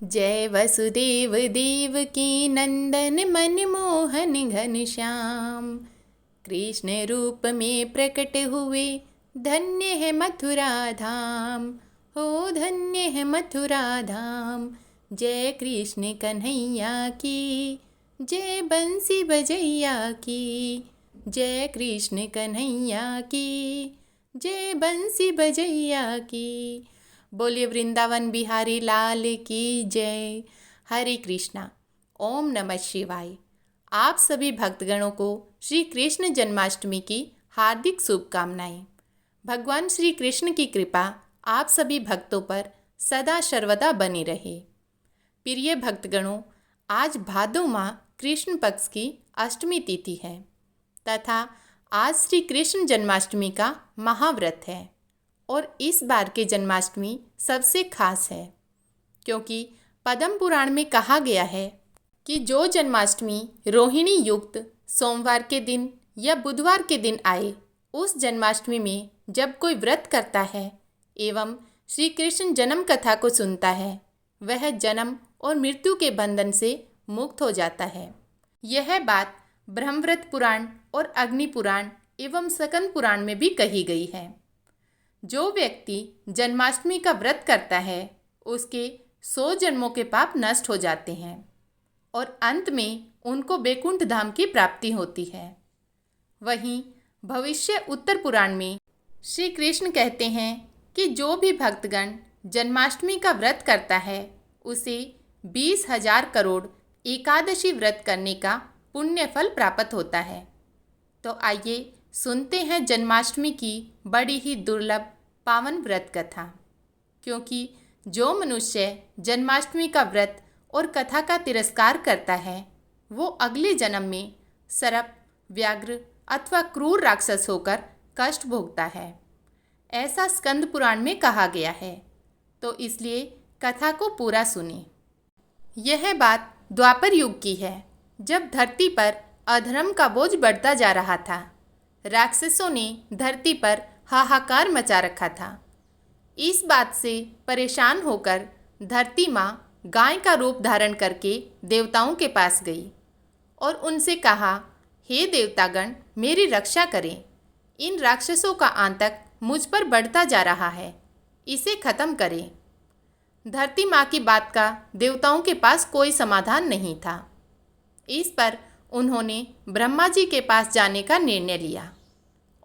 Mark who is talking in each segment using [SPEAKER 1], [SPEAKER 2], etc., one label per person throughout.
[SPEAKER 1] जय वसुदेव देवकी नंदन मनमोहन घनश्याम। कृष्ण रूप में प्रकट हुए, धन्य है मथुरा धाम। हो धन्य है मथुरा धाम। जय कृष्ण कन्हैया की, जय बंसी बजैया की। जय कृष्ण कन्हैया की, जय बंसी बजैया की। बोलिए वृंदावन बिहारी लाल की जय। हरे कृष्णा। ओम नमः शिवाय। आप सभी भक्तगणों को श्री कृष्ण जन्माष्टमी की हार्दिक शुभकामनाएं। भगवान श्री कृष्ण की कृपा आप सभी भक्तों पर सदा सर्वदा बनी रहे। प्रिय भक्तगणों, आज भादो माह कृष्ण पक्ष की अष्टमी तिथि है तथा आज श्री कृष्ण जन्माष्टमी का महाव्रत है। और इस बार के जन्माष्टमी सबसे खास है क्योंकि पद्म पुराण में कहा गया है कि जो जन्माष्टमी रोहिणी युक्त सोमवार के दिन या बुधवार के दिन आए, उस जन्माष्टमी में जब कोई व्रत करता है एवं श्री कृष्ण जन्म कथा को सुनता है, वह जन्म और मृत्यु के बंधन से मुक्त हो जाता है। यह बात ब्रह्मव्रत पुराण और अग्नि पुराण एवं सकन पुराण में भी कही गई है। जो व्यक्ति जन्माष्टमी का व्रत करता है, उसके 100 जन्मों के पाप नष्ट हो जाते हैं और अंत में उनको बैकुंठ धाम की प्राप्ति होती है। वहीं भविष्य उत्तर पुराण में श्री कृष्ण कहते हैं कि जो भी भक्तगण जन्माष्टमी का व्रत करता है, उसे 20,000 करोड़ एकादशी व्रत करने का पुण्य फल प्राप्त होता है। तो आइए सुनते हैं जन्माष्टमी की बड़ी ही दुर्लभ पावन व्रत कथा। क्योंकि जो मनुष्य जन्माष्टमी का व्रत और कथा का तिरस्कार करता है, वो अगले जन्म में सर्प, व्याघ्र अथवा क्रूर राक्षस होकर कष्ट भोगता है। ऐसा स्कंद पुराण में कहा गया है। तो इसलिए कथा को पूरा सुने। यह बात द्वापर युग की है, जब धरती पर अधर्म का बोझ बढ़ता जा रहा था। राक्षसों ने धरती पर हाहाकार मचा रखा था। इस बात से परेशान होकर धरती माँ गाय का रूप धारण करके देवताओं के पास गई और उनसे कहा, हे देवतागण, मेरी रक्षा करें। इन राक्षसों का आतंक मुझ पर बढ़ता जा रहा है, इसे खत्म करें। धरती माँ की बात का देवताओं के पास कोई समाधान नहीं था। इस पर उन्होंने ब्रह्मा जी के पास जाने का निर्णय लिया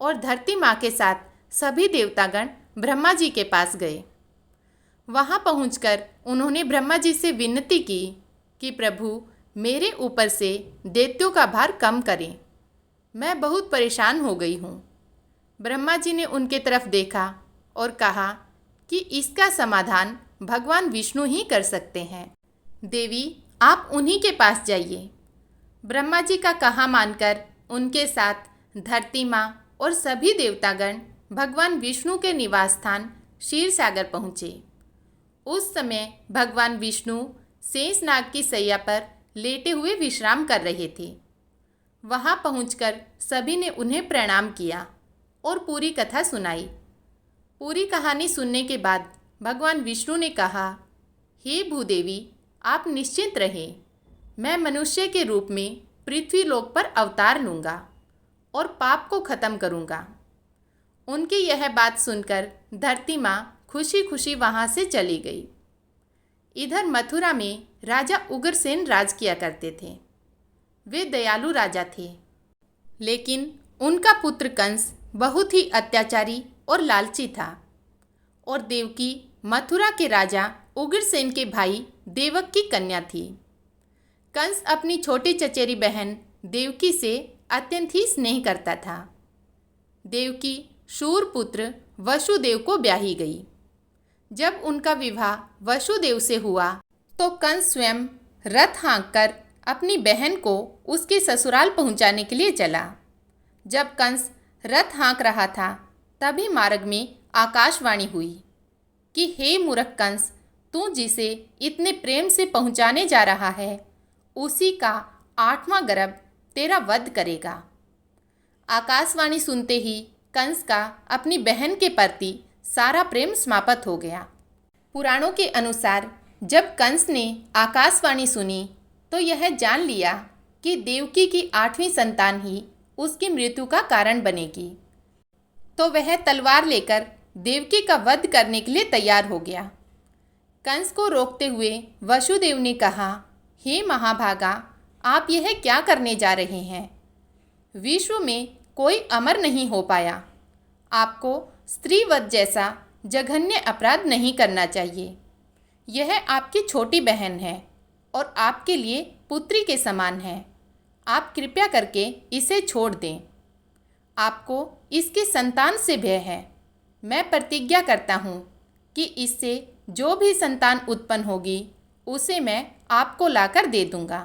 [SPEAKER 1] और धरती माँ के साथ सभी देवतागण ब्रह्मा जी के पास गए। वहाँ पहुंचकर उन्होंने ब्रह्मा जी से विनती की कि प्रभु, मेरे ऊपर से दैत्यों का भार कम करें, मैं बहुत परेशान हो गई हूँ। ब्रह्मा जी ने उनके तरफ देखा और कहा कि इसका समाधान भगवान विष्णु ही कर सकते हैं। देवी, आप उन्हीं के पास जाइए। ब्रह्मा जी का कहा मानकर उनके साथ धरती माँ और सभी देवतागण भगवान विष्णु के निवास स्थान क्षीर सागर पहुँचे। उस समय भगवान विष्णु शेषनाग की शैया पर लेटे हुए विश्राम कर रहे थे। वहाँ पहुंचकर सभी ने उन्हें प्रणाम किया और पूरी कथा सुनाई। पूरी कहानी सुनने के बाद भगवान विष्णु ने कहा, हे भूदेवी, आप निश्चिंत रहें, मैं मनुष्य के रूप में पृथ्वी लोक पर अवतार लूँगा और पाप को खत्म करूँगा। उनकी यह बात सुनकर धरती माँ खुशी खुशी वहाँ से चली गई। इधर मथुरा में राजा उग्रसेन राज किया करते थे। वे दयालु राजा थे, लेकिन उनका पुत्र कंस बहुत ही अत्याचारी और लालची था। और देवकी मथुरा के राजा उग्रसेन के भाई देवक की कन्या थी। कंस अपनी छोटी चचेरी बहन देवकी से अत्यंत ही स्नेह करता था। देवकी शूर पुत्र वसुदेव को ब्याही गई। जब उनका विवाह वसुदेव से हुआ तो कंस स्वयं रथ हाँककर अपनी बहन को उसके ससुराल पहुंचाने के लिए चला। जब कंस रथ हाँक रहा था, तभी मार्ग में आकाशवाणी हुई कि हे मूर्ख कंस, तू जिसे इतने प्रेम से पहुंचाने जा रहा है, उसी का 8वां गर्भ तेरा वध करेगा। आकाशवाणी सुनते ही कंस का अपनी बहन के प्रति सारा प्रेम समाप्त हो गया। पुराणों के अनुसार जब कंस ने आकाशवाणी सुनी तो यह जान लिया कि देवकी की 8वीं संतान ही उसकी मृत्यु का कारण बनेगी। तो वह तलवार लेकर देवकी का वध करने के लिए तैयार हो गया। कंस को रोकते हुए वसुदेव ने कहा, हे महाभागा, आप यह क्या करने जा रहे हैं? विश्व में कोई अमर नहीं हो पाया। आपको स्त्रीवध जैसा जघन्य अपराध नहीं करना चाहिए। यह आपकी छोटी बहन है और आपके लिए पुत्री के समान है। आप कृपया करके इसे छोड़ दें। आपको इसकी संतान से भय है। मैं प्रतिज्ञा करता हूँ कि इससे जो भी संतान उत्पन्न होगी उसे मैं आपको लाकर दे दूँगा।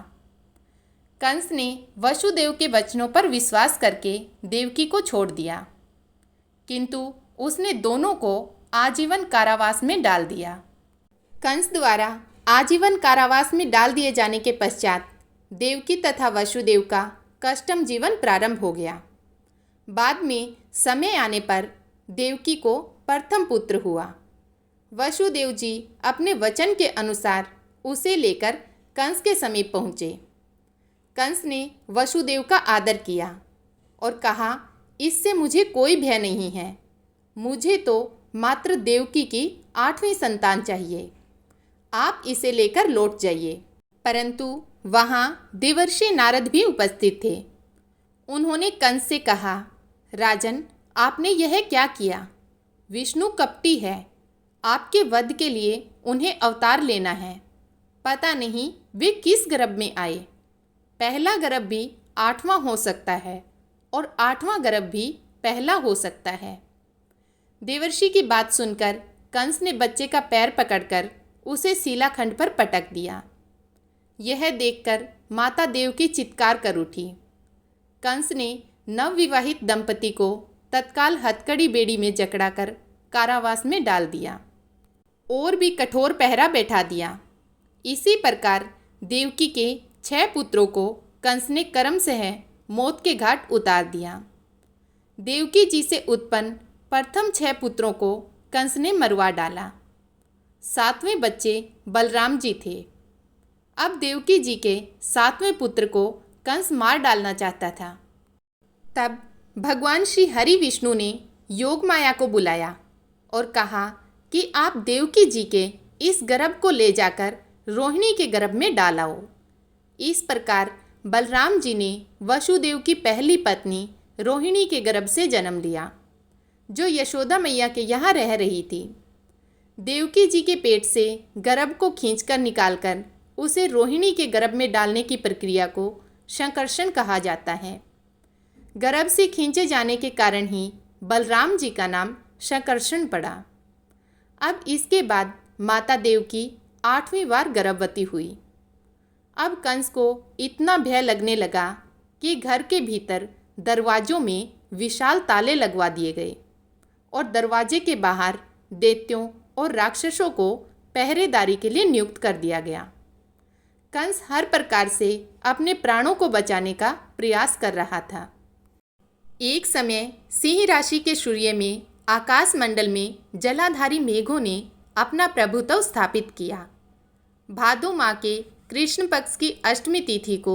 [SPEAKER 1] कंस ने वसुदेव के वचनों पर विश्वास करके देवकी को छोड़ दिया, किंतु उसने दोनों को आजीवन कारावास में डाल दिया। कंस द्वारा आजीवन कारावास में डाल दिए जाने के पश्चात देवकी तथा वसुदेव का कष्टम जीवन प्रारंभ हो गया। बाद में समय आने पर देवकी को प्रथम पुत्र हुआ। वसुदेव जी अपने वचन के अनुसार उसे लेकर कंस के समीप पहुँचे। कंस ने वसुदेव का आदर किया और कहा, इससे मुझे कोई भय नहीं है। मुझे तो मात्र देवकी की 8वीं संतान चाहिए। आप इसे लेकर लौट जाइए। परंतु वहाँ देवर्षि नारद भी उपस्थित थे। उन्होंने कंस से कहा, राजन, आपने यह क्या किया? विष्णु कपटी है। आपके वध के लिए उन्हें अवतार लेना है। पता नहीं वे किस गर्भ में आए। पहला गर्भ भी 8वां हो सकता है और 8वां गर्भ भी पहला हो सकता है। देवर्षि की बात सुनकर कंस ने बच्चे का पैर पकड़कर उसे शिलाखंड पर पटक दिया। यह देखकर माता देवकी चित्कार कर उठी। कंस ने नवविवाहित दंपति को तत्काल हथकड़ी बेड़ी में जकड़ाकर कारावास में डाल दिया और भी कठोर पहरा बैठा दिया। इसी प्रकार देवकी के 6 पुत्रों को कंस ने क्रमशः मौत के घाट उतार दिया। देवकी जी से उत्पन्न प्रथम 6 पुत्रों को कंस ने मरवा डाला। 7वें बच्चे बलराम जी थे। अब देवकी जी के 7वें पुत्र को कंस मार डालना चाहता था। तब भगवान श्री हरि विष्णु ने योग माया को बुलाया और कहा कि आप देवकी जी के इस गर्भ को ले जाकर रोहिणी के गर्भ में डालाओ। इस प्रकार बलराम जी ने वसुदेव की पहली पत्नी रोहिणी के गर्भ से जन्म लिया, जो यशोदा मैया के यहाँ रह रही थी। देवकी जी के पेट से गर्भ को खींचकर निकालकर उसे रोहिणी के गर्भ में डालने की प्रक्रिया को संकर्षण कहा जाता है। गर्भ से खींचे जाने के कारण ही बलराम जी का नाम संकर्षण पड़ा। अब इसके बाद माता देवकी 8वीं बार गर्भवती हुई। अब कंस को इतना भय लगने लगा कि घर के भीतर दरवाजों में विशाल ताले लगवा दिए गए और दरवाजे के बाहर दैत्यों और राक्षसों को पहरेदारी के लिए नियुक्त कर दिया गया। कंस हर प्रकार से अपने प्राणों को बचाने का प्रयास कर रहा था। एक समय सिंह राशि के सूर्य में आकाश मंडल में जलाधारी मेघों ने अपना प्रभुत्व स्थापित किया। भादो माह के कृष्ण पक्ष की अष्टमी तिथि को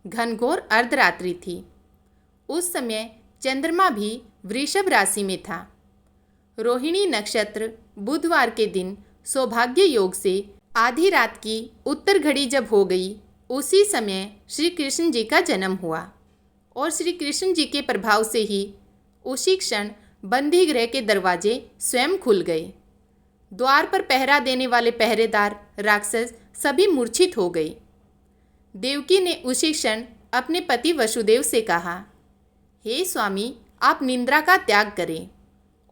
[SPEAKER 1] घनघोर अर्धरात्रि थी। उस समय चंद्रमा भी वृषभ राशि में था। रोहिणी नक्षत्र बुधवार के दिन सौभाग्य योग से आधी रात की उत्तर घड़ी जब हो गई, उसी समय श्री कृष्ण जी का जन्म हुआ और श्री कृष्ण जी के प्रभाव से ही उसी क्षण बंदी गृह के दरवाजे स्वयं खुल गए। द्वार पर पहरा देने वाले पहरेदार राक्षस सभी मूर्छित हो गए। देवकी ने उसी क्षण अपने पति वसुदेव से कहा, हे स्वामी, आप निंद्रा का त्याग करें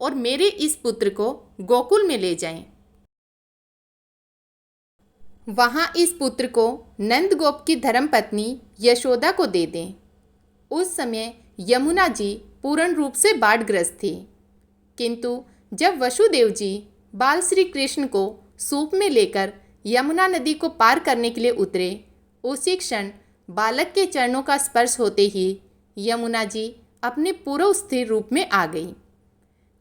[SPEAKER 1] और मेरे इस पुत्र को गोकुल में ले जाएं। वहाँ इस पुत्र को नंदगोप की धर्मपत्नी यशोदा को दे दें। उस समय यमुना जी पूर्ण रूप से बाढ़ग्रस्त थी, किंतु जब वसुदेव जी बाल श्री कृष्ण को सूप में लेकर यमुना नदी को पार करने के लिए उतरे, उसी क्षण बालक के चरणों का स्पर्श होते ही यमुना जी अपने पूर्व स्थिर रूप में आ गई।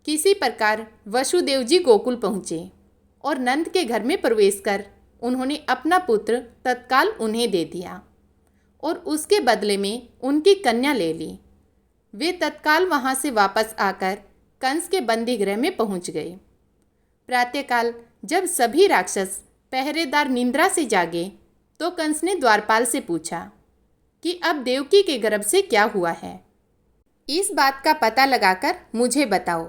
[SPEAKER 1] किसी प्रकार वसुदेव जी गोकुल पहुँचे और नंद के घर में प्रवेश कर उन्होंने अपना पुत्र तत्काल उन्हें दे दिया और उसके बदले में उनकी कन्या ले ली। वे तत्काल वहाँ से वापस आकर कंस के बंदीगृह में पहुँच गए। प्रातःकाल जब सभी राक्षस पहरेदार निद्रा से जागे तो कंस ने द्वारपाल से पूछा कि अब देवकी के गर्भ से क्या हुआ है, इस बात का पता लगाकर मुझे बताओ।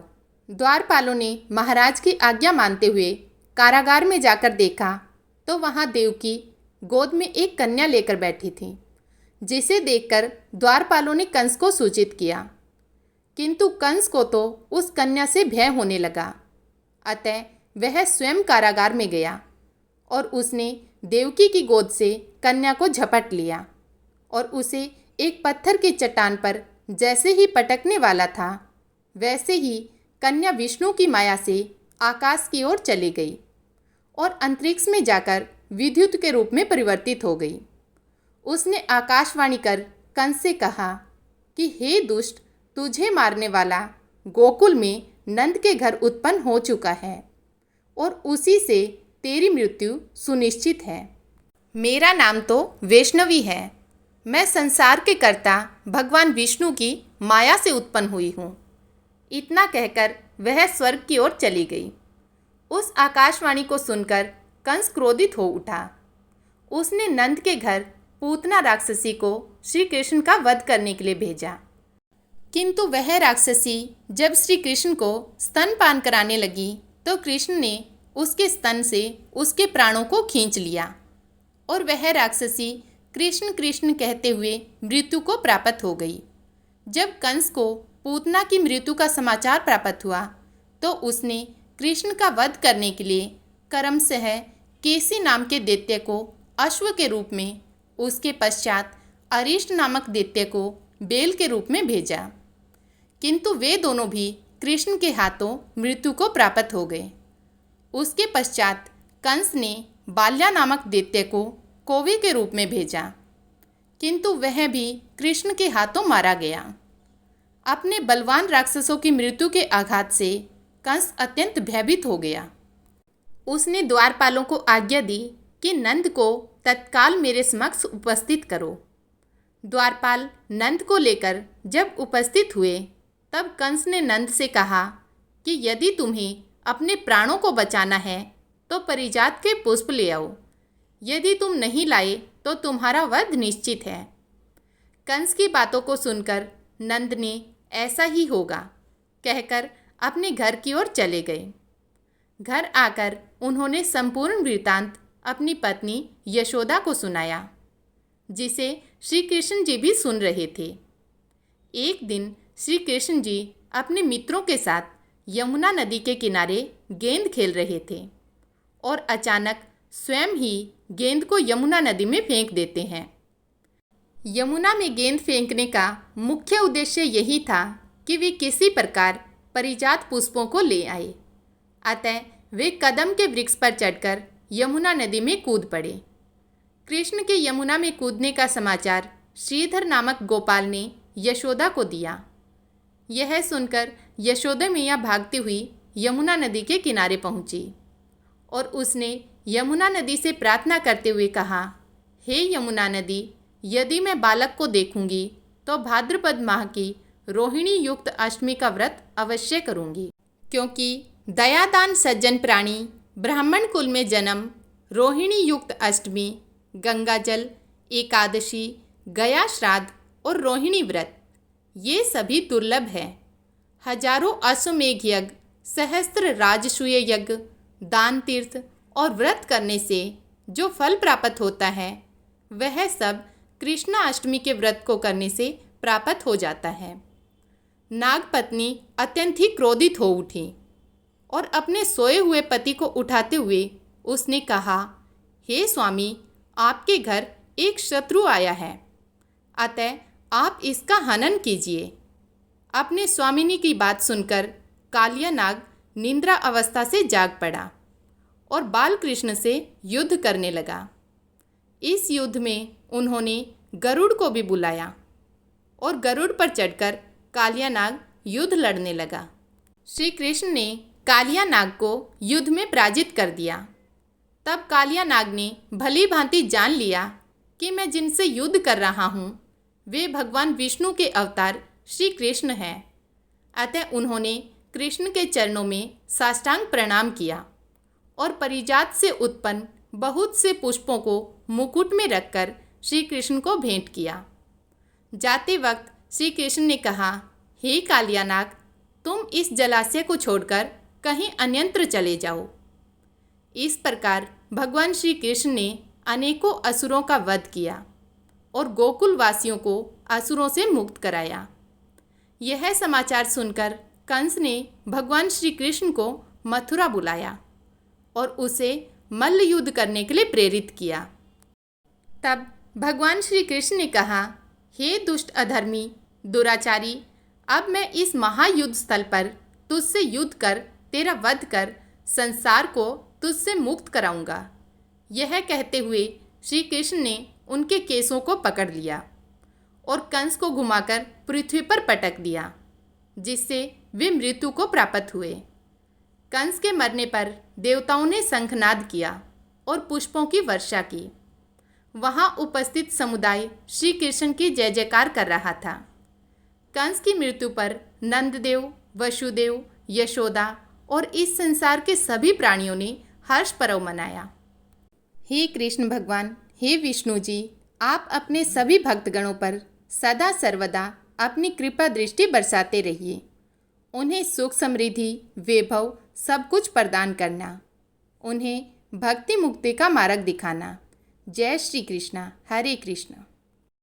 [SPEAKER 1] द्वारपालों ने महाराज की आज्ञा मानते हुए कारागार में जाकर देखा तो वहाँ देवकी गोद में एक कन्या लेकर बैठी थी, जिसे देखकर द्वारपालों ने कंस को सूचित किया, किंतु कंस को तो उस कन्या से भय होने लगा। अतः वह स्वयं कारागार में गया और उसने देवकी की गोद से कन्या को झपट लिया और उसे एक पत्थर की चट्टान पर जैसे ही पटकने वाला था, वैसे ही कन्या विष्णु की माया से आकाश की ओर चली गई और अंतरिक्ष में जाकर विद्युत के रूप में परिवर्तित हो गई। उसने आकाशवाणी कर कंस से कहा कि हे दुष्ट, तुझे मारने वाला गोकुल में नंद के घर उत्पन्न हो चुका है और उसी से तेरी मृत्यु सुनिश्चित है। मेरा नाम तो वैष्णवी है। मैं संसार के कर्ता भगवान विष्णु की माया से उत्पन्न हुई हूँ। इतना कहकर वह स्वर्ग की ओर चली गई। उस आकाशवाणी को सुनकर कंस क्रोधित हो उठा। उसने नंद के घर पूतना राक्षसी को श्री कृष्ण का वध करने के लिए भेजा, किंतु वह राक्षसी जब श्री कृष्ण को स्तनपान कराने लगी तो कृष्ण ने उसके स्तन से उसके प्राणों को खींच लिया और वह राक्षसी कृष्ण कृष्ण कहते हुए मृत्यु को प्राप्त हो गई। जब कंस को पूतना की मृत्यु का समाचार प्राप्त हुआ तो उसने कृष्ण का वध करने के लिए क्रमशः केसी नाम के दैत्य को अश्व के रूप में, उसके पश्चात अरिष्ट नामक दैत्य को बेल के रूप में भेजा, किंतु वे दोनों भी कृष्ण के हाथों मृत्यु को प्राप्त हो गए। उसके पश्चात कंस ने बाल्या नामक दैत्य को कौवे के रूप में भेजा, किंतु वह भी कृष्ण के हाथों मारा गया। अपने बलवान राक्षसों की मृत्यु के आघात से कंस अत्यंत भयभीत हो गया। उसने द्वारपालों को आज्ञा दी कि नंद को तत्काल मेरे समक्ष उपस्थित करो। द्वारपाल नंद को लेकर जब उपस्थित हुए तब कंस ने नंद से कहा कि यदि तुम्हें अपने प्राणों को बचाना है तो परिजात के पुष्प ले आओ, यदि तुम नहीं लाए तो तुम्हारा वध निश्चित है। कंस की बातों को सुनकर नंद ने ऐसा ही होगा कहकर अपने घर की ओर चले गए। घर आकर उन्होंने संपूर्ण वृत्तांत अपनी पत्नी यशोदा को सुनाया, जिसे श्री कृष्ण जी भी सुन रहे थे। एक दिन श्री कृष्ण जी अपने मित्रों के साथ यमुना नदी के किनारे गेंद खेल रहे थे और अचानक स्वयं ही गेंद को यमुना नदी में फेंक देते हैं। यमुना में गेंद फेंकने का मुख्य उद्देश्य यही था कि वे किसी प्रकार परिजात पुष्पों को ले आए। अतः वे कदम के वृक्ष पर चढ़कर यमुना नदी में कूद पड़े। कृष्ण के यमुना में कूदने का समाचार श्रीधर नामक गोपाल ने यशोदा को दिया। यह सुनकर यशोदा मैया भागती हुई यमुना नदी के किनारे पहुंची और उसने यमुना नदी से प्रार्थना करते हुए कहा, हे यमुना नदी, यदि मैं बालक को देखूंगी तो भाद्रपद माह की रोहिणी युक्त अष्टमी का व्रत अवश्य करूंगी, क्योंकि दयादान सज्जन प्राणी, ब्राह्मण कुल में जन्म, रोहिणी युक्त अष्टमी, गंगाजल, एकादशी, गया श्राद्ध और रोहिणी व्रत ये सभी दुर्लभ है। हजारों अश्वमेघ यज्ञ, सहस्त्र राजसूय यज्ञ, दान तीर्थ और व्रत करने से जो फल प्राप्त होता है वह सब कृष्णाष्टमी के व्रत को करने से प्राप्त हो जाता है। नागपत्नी अत्यंत ही क्रोधित हो उठी और अपने सोए हुए पति को उठाते हुए उसने कहा, हे स्वामी, आपके घर एक शत्रु आया है, अतः आप इसका हनन कीजिए। अपने स्वामिनी की बात सुनकर कालिया नाग निद्रा अवस्था से जाग पड़ा और बालकृष्ण से युद्ध करने लगा। इस युद्ध में उन्होंने गरुड़ को भी बुलाया और गरुड़ पर चढ़कर कालिया नाग युद्ध लड़ने लगा। श्री कृष्ण ने कालिया नाग को युद्ध में पराजित कर दिया। तब कालिया नाग ने भली भांति जान लिया कि मैं जिनसे युद्ध कर रहा हूँ वे भगवान विष्णु के अवतार श्री कृष्ण हैं। अतः उन्होंने कृष्ण के चरणों में साष्टांग प्रणाम किया और परिजात से उत्पन्न बहुत से पुष्पों को मुकुट में रखकर श्री कृष्ण को भेंट किया। जाते वक्त श्री कृष्ण ने कहा, हे कालिया नाग, तुम इस जलाशय को छोड़कर कहीं अन्यत्र चले जाओ। इस प्रकार भगवान श्री कृष्ण ने अनेकों असुरों का वध किया और गोकुल वासियों को असुरों से मुक्त कराया। यह समाचार सुनकर कंस ने भगवान श्री कृष्ण को मथुरा बुलाया और उसे मल्ल युद्ध करने के लिए प्रेरित किया। तब भगवान श्री कृष्ण ने कहा, हे दुष्ट अधर्मी दुराचारी, अब मैं इस महायुद्ध स्थल पर तुझसे युद्ध कर तेरा वध कर संसार को तुझसे मुक्त कराऊंगा। यह कहते हुए श्री कृष्ण ने उनके केसों को पकड़ लिया और कंस को घुमाकर पृथ्वी पर पटक दिया, जिससे वे मृत्यु को प्राप्त हुए। कंस के मरने पर देवताओं ने शंखनाद किया और पुष्पों की वर्षा की। वहां उपस्थित समुदाय श्री कृष्ण की जय जयकार कर रहा था। कंस की मृत्यु पर नंददेव, वसुदेव, यशोदा और इस संसार के सभी प्राणियों ने हर्ष पर्व मनाया। हे कृष्ण भगवान, हे विष्णु जी, आप अपने सभी भक्तगणों पर सदा सर्वदा अपनी कृपा दृष्टि बरसाते रहिए। उन्हें सुख समृद्धि वैभव सब कुछ प्रदान करना, उन्हें भक्ति मुक्ति का मार्ग दिखाना। जय श्री कृष्ण। हरे कृष्ण।